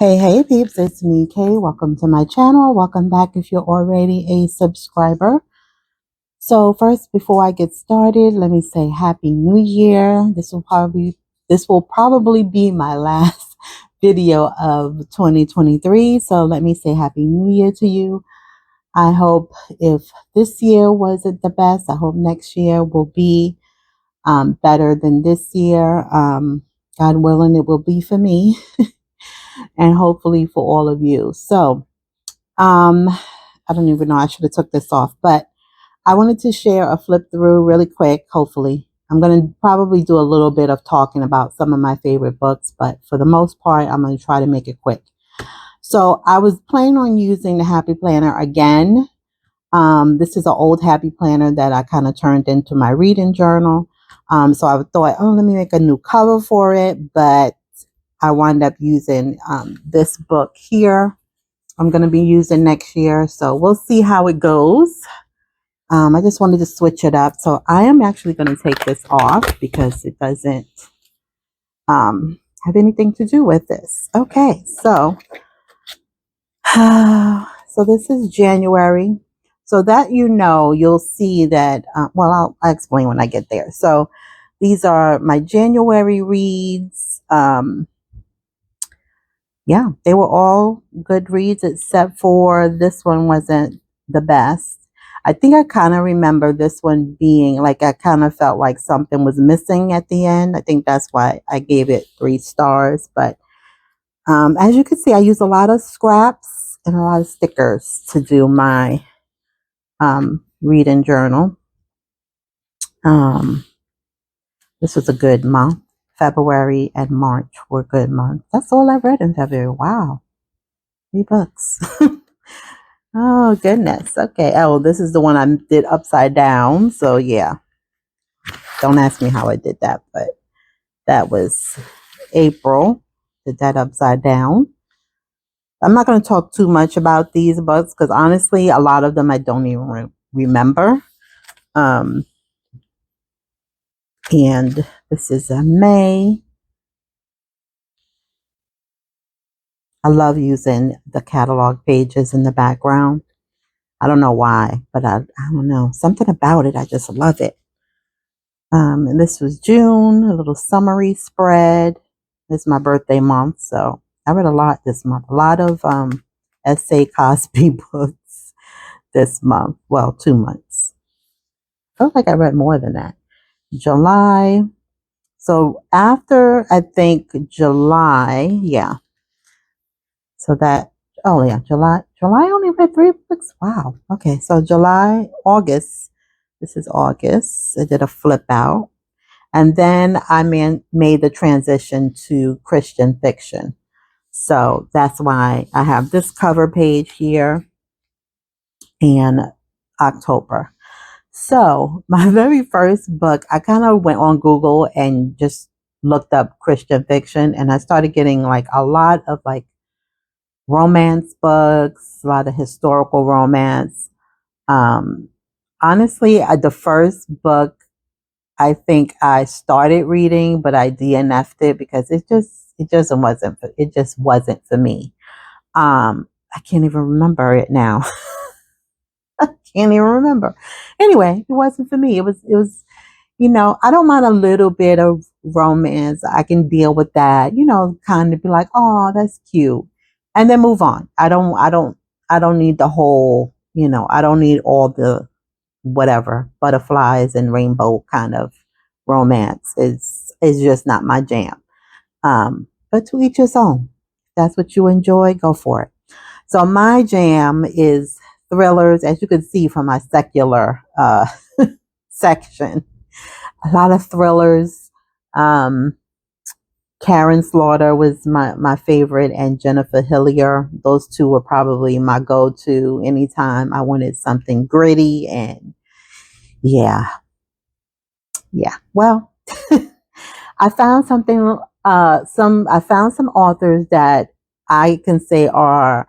Hey peeps, it's me, Kay. Welcome to my channel. Welcome back if you're already a subscriber. So first, before I get started, let me say Happy New Year. This will probably be my last video of 2023. So let me say Happy New Year to you. I hope if this year wasn't the best, I hope next year will be better than this year. God willing, it will be for me. And hopefully for all of you. So, I don't even know. I should have took this off, but I wanted to share a flip through really quick. Hopefully, I'm going to probably do a little bit of talking about some of my favorite books, but for the most part, I'm going to try to make it quick. So I was planning on using the Happy Planner again. This is an old Happy Planner that I kind of turned into my reading journal. So I thought, oh, let me make a new cover for it, but I wound up using this book here. I'm going to be using next year, so we'll see how it goes. I just wanted to switch it up, so I am actually going to take this off because it doesn't have anything to do with this. Okay, so so this is January. So that you'll see that. Well, I'll explain when I get there. So these are my January reads. Yeah, they were all good reads except for this one wasn't the best. I think I kind of remember this one being like, I kind of felt like something was missing at the end. I think that's why I gave it 3 stars. But as you can see, I use a lot of scraps and a lot of stickers to do my reading journal. This was a good month. February and March were good months. That's all I read in February. Wow. 3 books. Oh, goodness. Okay. Oh, this is the one I did upside down. So, yeah. Don't ask me how I did that, but that was April. Did that upside down. I'm not going to talk too much about these books because, honestly, a lot of them I don't even remember. And this is a May. I love using the catalog pages in the background. I don't know why, but I don't know. Something about it. I just love it. And this was June, a little summary spread. It's my birthday month, so I read a lot this month. A lot of essay Cosby books this month. Well, 2 months. I felt like I read more than that. July. So after, I think, July, yeah. So that, oh yeah, July only read 3 books. Wow. Okay, so July, August. This is August. I did a flip out. And then I made the transition to Christian fiction. So that's why I have this cover page here in October. So my very first book, I kind of went on Google and just looked up Christian fiction, and I started getting like a lot of like romance books, a lot of historical romance. Honestly, the first book I think I started reading, but I DNF'd it because it just wasn't for me. I can't even remember it now. I can't even remember. Anyway, it wasn't for me. It was, I don't mind a little bit of romance. I can deal with that, kind of be like, oh, that's cute. And then move on. I don't need the whole, I don't need all the whatever butterflies and rainbow kind of romance. Is just not my jam. But to each his own. If that's what you enjoy, go for it. So my jam is thrillers, as you can see from my secular section. A lot of thrillers. Karen Slaughter was my favorite, and Jennifer Hillier. Those two were probably my go-to anytime I wanted something gritty. And yeah. Well, I found I found some authors that I can say are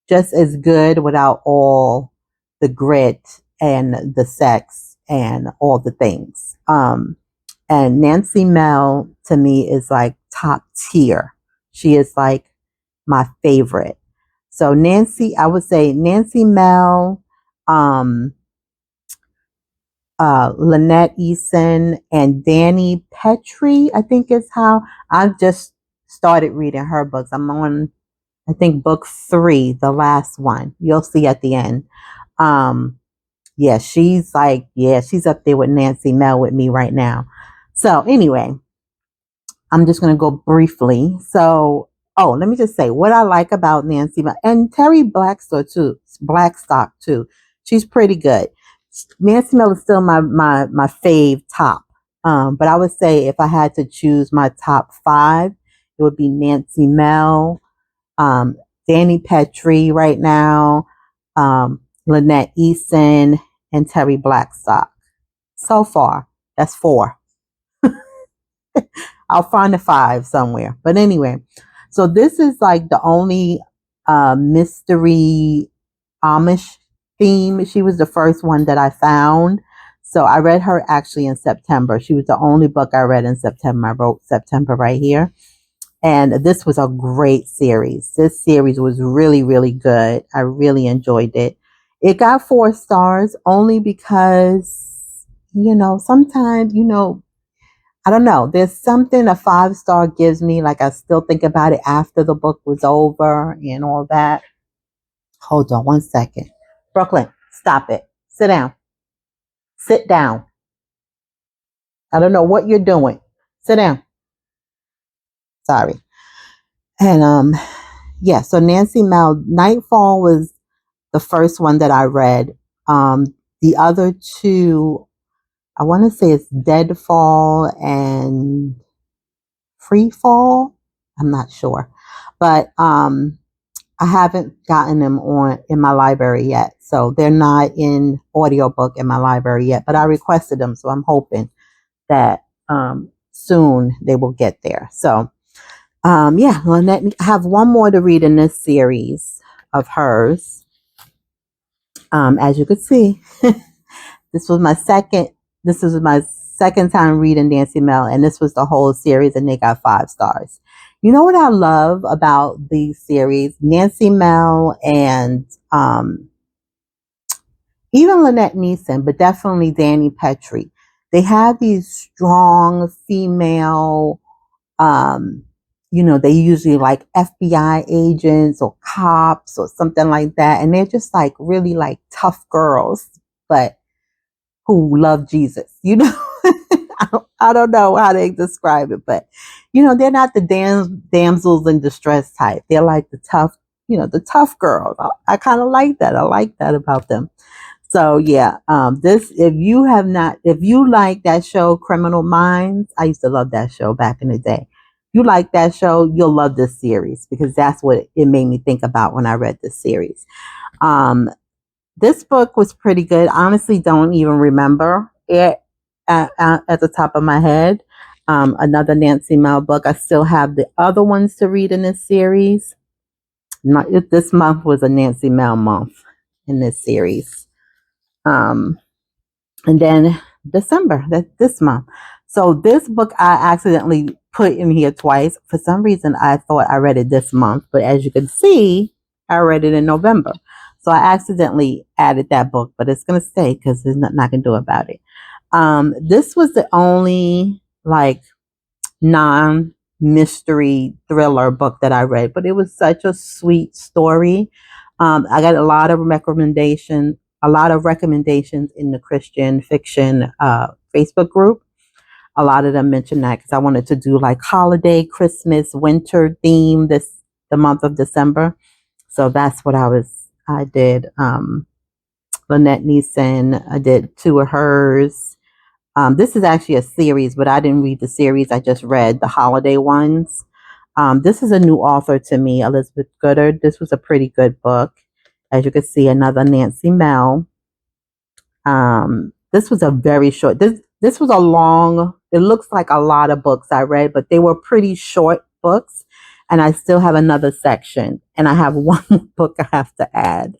just as good without all the grit and the sex and all the things. And Nancy Mel to me is like top tier. She is like my favorite. So Nancy, I would say Nancy Mel, um, Lynette Eason, and Danny Petrie, I think is how I've just started reading her books. I'm on, I think, book 3, the last one. You'll see at the end. Um, yeah, she's up there with Nancy Mel with me right now. So anyway, I'm just going to go briefly. So, let me just say what I like about Nancy Mel and Terry Blackstock too. She's pretty good. Nancy Mel is still my fave top. But I would say if I had to choose my top 5, it would be Nancy Mel, um, Danny Petrie right now, Lynette Eason, and Terry Blackstock. So far, that's 4. I'll find a 5 somewhere. But anyway, so this is like the only mystery Amish theme. She was the first one that I found. So I read her actually in September. She was the only book I read in September. I wrote September right here. And this was a great series. This series was really, really good. I really enjoyed it. It got 4 stars only because, sometimes, I don't know. There's something a 5-star gives me. Like I still think about it after the book was over and all that. Hold on one second. Brooklyn, stop it. Sit down. Sit down. I don't know what you're doing. Sit down. Sorry. And yeah, so Nancy Mel, Nightfall was the first one that I read. The other 2, I want to say it's Deadfall and Free Fall. I'm not sure. But I haven't gotten them in my library yet. So they're not in audiobook in my library yet, but I requested them. So I'm hoping that soon they will get there. So yeah, Lynette, I have one more to read in this series of hers. As you could see, this was my second time reading Nancy Mel, and this was the whole series, and they got 5 stars. You know what I love about these series? Nancy Mel and even Lynette Neeson, but definitely Danny Petrie. They have these strong female, they usually like FBI agents or cops or something like that. And they're just like really like tough girls, but who love Jesus, I don't know how they describe it, but they're not the damsels in distress type. They're like the tough girls. I kind of like that. I like that about them. So yeah, if you like that show, Criminal Minds, I used to love that show back in the day. If you like that show, you'll love this series because that's what it made me think about when I read this series. This book was pretty good. I honestly don't even remember it at the top of my head. Another Nancy Mel book. I still have the other ones to read in this series. This month was a Nancy Mel month in this series. And then December, that's this month. So this book I accidentally put in here twice. For some reason, I thought I read it this month, but as you can see, I read it in November. So I accidentally added that book, but it's going to stay because there's nothing I can do about it. This was the only like non-mystery thriller book that I read, but it was such a sweet story. I got a lot of recommendations in the Christian fiction Facebook group. A lot of them mentioned that because I wanted to do like holiday, Christmas, winter theme the month of December. So that's what I did. Lynette Neeson, I did 2 of hers. This is actually a series, but I didn't read the series. I just read the holiday ones. This is a new author to me, Elizabeth Goddard. This was a pretty good book. As you can see, another Nancy Mel. This was a very short, this was a long, it looks like a lot of books I read, but they were pretty short books. And I still have another section, and I have one more book I have to add.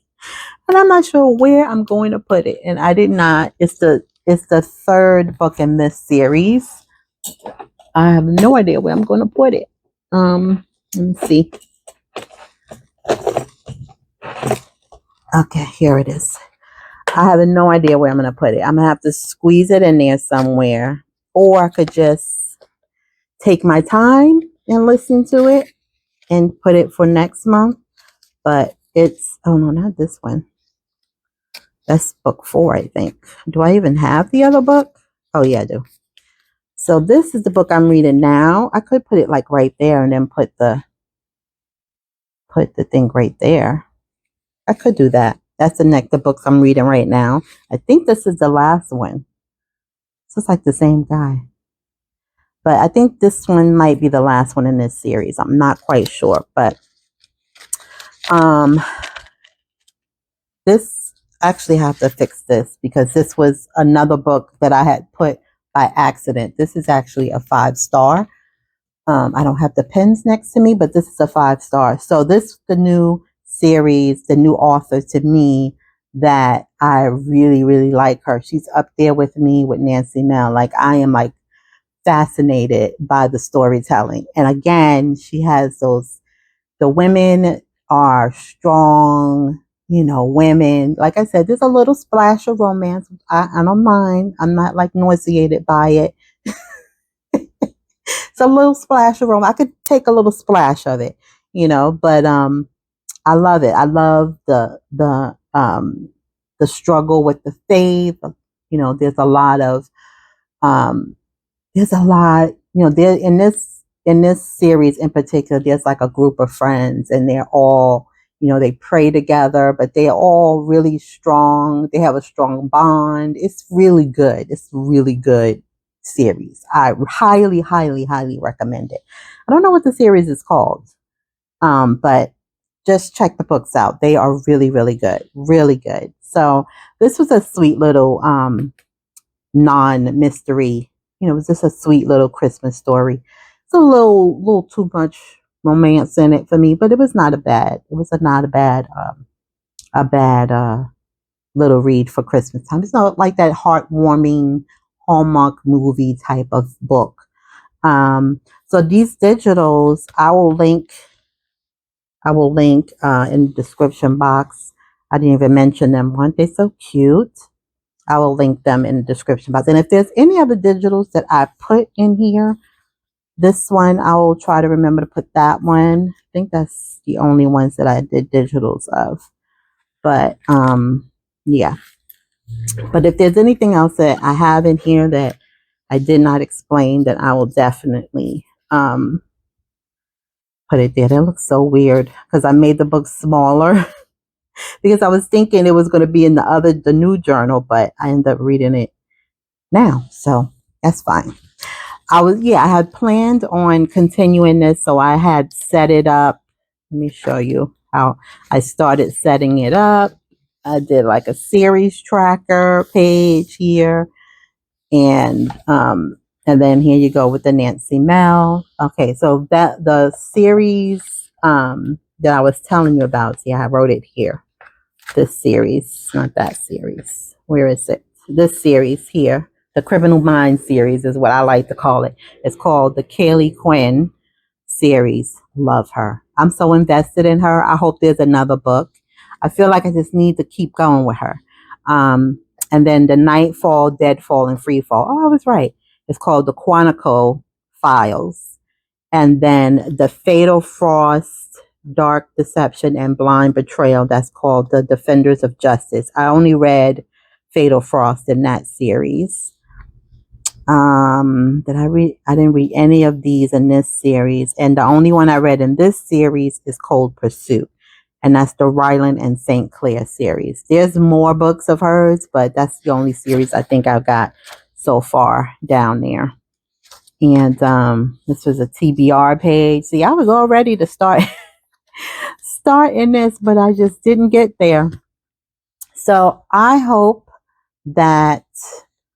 And I'm not sure where I'm going to put it. And I did not, it's the 3rd book in this series. I have no idea where I'm going to put it. Let me see. Okay, here it is. I have no idea where I'm going to put it. I'm going to have to squeeze it in there somewhere. Or I could just take my time and listen to it and put it for next month. But it's, oh no, not this one. That's book 4, I think. Do I even have the other book? Oh yeah, I do. So this is the book I'm reading now. I could put it like right there and then put the thing right there. I could do that. That's the books I'm reading right now. I think this is the last one. So it's like the same guy. But I think this one might be the last one in this series. I'm not quite sure. But this, actually have to fix this because this was another book that I had put by accident. This is actually a 5-star. I don't have the pens next to me, but this is a 5-star. So this, the new series, the new author to me that I really, really like her. She's up there with me with Nancy Mel. Like I am like fascinated by the storytelling. And again, she has those, the women are strong, women. Like I said, there's a little splash of romance. I don't mind. I'm not like nauseated by it. It's a little splash of romance. I could take a little splash of it, but I love it. I love the struggle with the faith. There's a lot of there in this series in particular, there's like a group of friends and they're all, they pray together, but they're all really strong. They have a strong bond. It's really good. It's really good series. I highly, highly, highly recommend it. I don't know what the series is called. But just check the books out. They are really, really good. Really good. So this was a sweet little non-mystery. It was just a sweet little Christmas story. It's a little too much romance in it for me, but it was not a bad. It was not a bad little read for Christmas time. It's not like that heartwarming Hallmark movie type of book. So these digitals, I will link in the description box. I didn't even mention them. Aren't they so cute? I will link them in the description box. And if there's any other digitals that I put in here, this one, I will try to remember to put that one. I think that's the only ones that I did digitals of. But, yeah. But if there's anything else that I have in here that I did not explain, then I will definitely put it there. That looks so weird because I made the book smaller because I was thinking it was going to be in the new journal, but I ended up reading it now. So that's fine. I had planned on continuing this. So I had set it up. Let me show you how I started setting it up. I did like a series tracker page here. And then here you go with the Nancy Mel. Okay, so that the series that I was telling you about, see, I wrote it here. This series, not that series. Where is it? This series here, the Criminal Minds series is what I like to call it. It's called the Kaylee Quinn series. Love her. I'm so invested in her. I hope there's another book. I feel like I just need to keep going with her. And then the Nightfall, Deadfall, and Freefall. Oh, I was right. It's called the Quantico Files. And then the Fatal Frost, Dark Deception, and Blind Betrayal. That's called the Defenders of Justice. I only read Fatal Frost in that series. Did I read? I didn't read any of these in this series. And the only one I read in this series is Cold Pursuit. And that's the Ryland and St. Clair series. There's more books of hers, but that's the only series I think I've got so far down there. And this was a TBR page. See, I was all ready to start in this, but I just didn't get there. So I hope that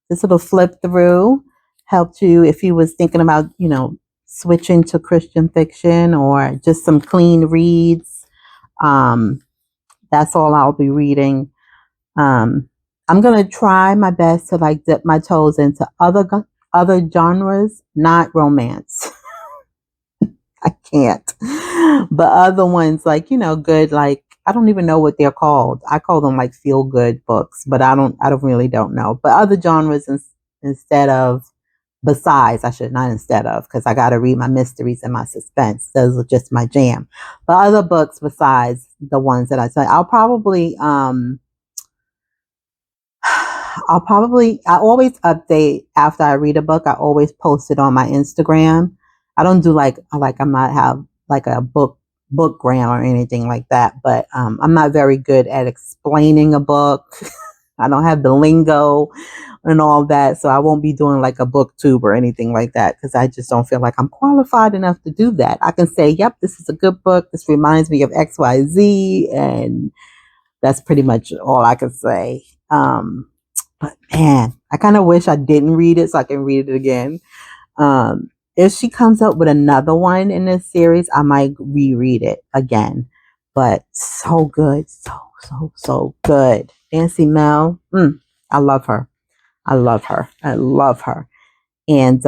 this little flip through helped you if you was thinking about, switching to Christian fiction or just some clean reads. That's all I'll be reading. I'm going to try my best to like dip my toes into other genres, not romance. I can't. But other ones, like, good, like, I don't even know what they're called. I call them like feel good books, but I don't really don't know. But other genres instead of, besides, I should not instead of, because I got to read my mysteries and my suspense. Those are just my jam. But other books besides the ones that I say, I always update after I read a book. I always post it on my Instagram. I don't do I might have like a bookgram or anything like that, but I'm not very good at explaining a book. I don't have the lingo and all that, so I won't be doing like a booktube or anything like that because I just don't feel like I'm qualified enough to do that. I can say, "Yep, this is a good book. This reminds me of XYZ," and that's pretty much all I can say. But man, I kind of wish I didn't read it so I can read it again. If she comes up with another one in this series, I might reread it again. But so good, so good. Nancy Mel, I love her. I love her. I love her. And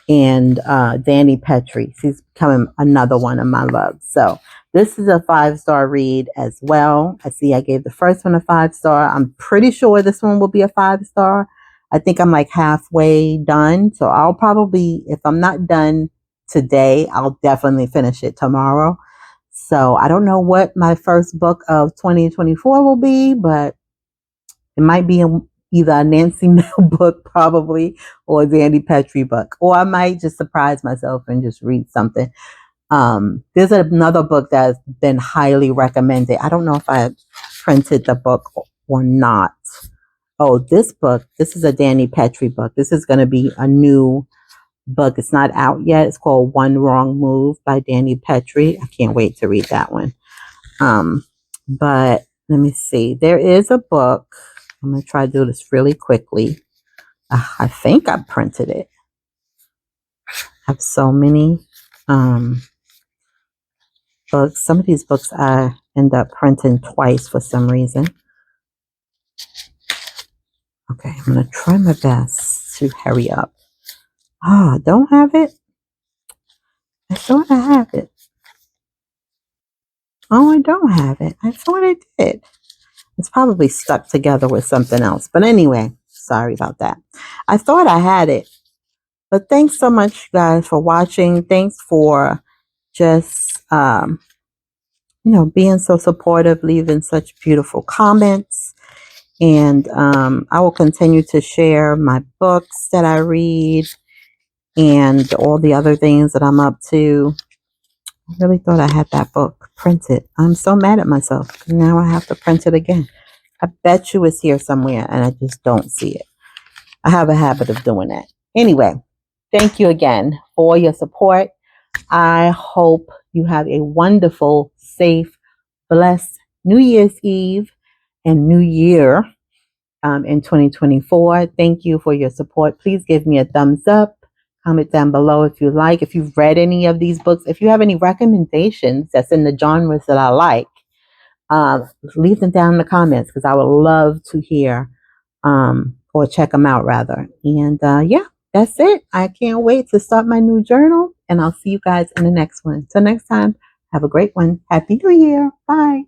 Danny Petrie. She's becoming another one of my loves. So this is a 5-star read as well. I gave the first one a 5-star. I'm pretty sure this one will be a 5-star. I think I'm like halfway done. So I'll probably, if I'm not done today, I'll definitely finish it tomorrow. So I don't know what my first book of 2024 will be, but it might be either a Nancy Mel book, probably, or a Danny Petrie book. Or I might just surprise myself and just read something. There's another book that's been highly recommended. I don't know if I printed the book or not. Oh, this is a Danny Petrie book. This is going to be a new book. It's not out yet. It's called One Wrong Move by Danny Petrie. I can't wait to read that one. But let me see. There is a book. I'm going to try to do this really quickly. I think I printed it. I have so many books. Some of these books I end up printing twice for some reason. Okay, I'm going to try my best to hurry up. I don't have it. I thought I have it. Oh, I don't have it. I thought I did. It's probably stuck together with something else. But anyway, sorry about that. I thought I had it. But thanks so much, guys, for watching. Thanks for just, being so supportive, leaving such beautiful comments. And I will continue to share my books that I read and all the other things that I'm up to. I really thought I had that book printed. I'm so mad at myself. Now I have to print it again. I bet you it's here somewhere and I just don't see it. I have a habit of doing that. Anyway, thank you again for your support. I hope you have a wonderful, safe, blessed New Year's Eve and New Year in 2024. Thank you for your support. Please give me a thumbs up. Comment down below if you like. If you've read any of these books, if you have any recommendations that's in the genres that I like, leave them down in the comments because I would love to hear or check them out rather. And yeah, that's it. I can't wait to start my new journal and I'll see you guys in the next one. Till next time, have a great one. Happy New Year. Bye.